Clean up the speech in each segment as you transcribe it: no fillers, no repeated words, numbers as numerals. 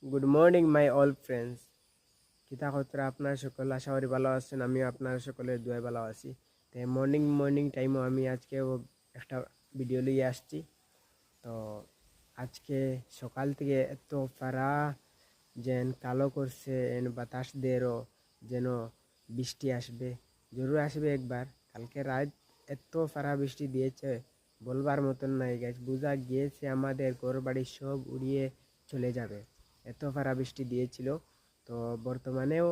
Good morning my all friends. কিতা খতরা আপনার সকল আশা করি ভালো আছেন, আমিও আপনার সকলের দোয়ায় ভালো আছি। তো মর্নিং টাইমও আমি আজকেও একটা ভিডিও লিয়ে আসছি। তো আজকে সকাল থেকে এত পারা যেন কালো করছে, এন বাতাস দেরও যেন বৃষ্টি আসবে, জরুর আসবে একবার। কালকে রাত এত পারা বৃষ্টি দিয়েছে বলবার মতন নাই গাছ, বোঝা গিয়েছে আমাদের ঘর বাড়ি সব উড়িয়ে চলে যাবে, এত পারা বৃষ্টি দিয়েছিল। তো বর্তমানেও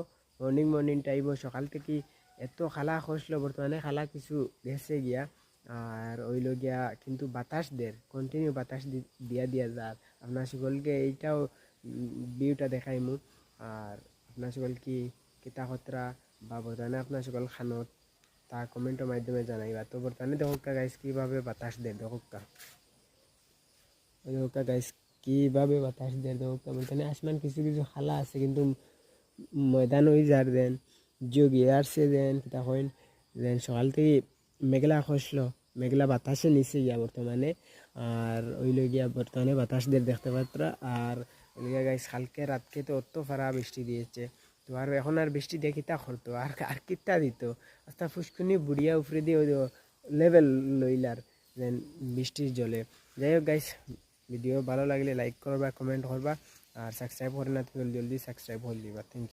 মর্নিং টাইমও সকাল থেকে এত খালা খসলো, বর্তমানে খালা কিছু গেছে গিয়া। আর ওইল গিয়া কিন্তু বাতাস দের কন্টিনিউ বাতাস দিয়া যার আপনার সকলকে এইটাও ভিউটা দেখাইমু। আর আপনার সকল কি কিতা খতরা বা বর্তমানে আপনার সকল খানত তা কমেন্টের মাধ্যমে জানাইবা। তো বর্তমানে দেখোকা গাইস কিভাবে বাতাস দেয়, দেখোকা গাইস কিভাবে বাতাস দেয় দেখোকা। বর্তমানে আসমান কিছু কিছু খালা আছে কিন্তু ময়দান ওই যার দেন যোগিয়ে আসছে দেন কিতা কইন দেন সকাল থেকে মেঘলা খসলো, মেঘলা বাতাসে নিচে গিয়া বর্তমানে। আর ওইল গিয়া বর্তমানে বাতাসদের দেখতে পাত্রা। আর ওইলিগা গাইস কালকে রাতকে তো অত ফারা বৃষ্টি দিয়েছে। তো আর এখন আর বৃষ্টি দিয়ে কিতা করতো, আর আর কিতা দিত, আস্তা ফুসকুনি বুড়িয়া উপরে দিয়ে ওই লেভেল লইলার দেন বৃষ্টির জলে। যাই হোক গাইস, ভিডিও ভালো লাগলে লাইক করবা, কমেন্ট করবা, আর সাবস্ক্রাইব করে না তো জলদি জলদি সাবস্ক্রাইব করে দিবা। Thank you.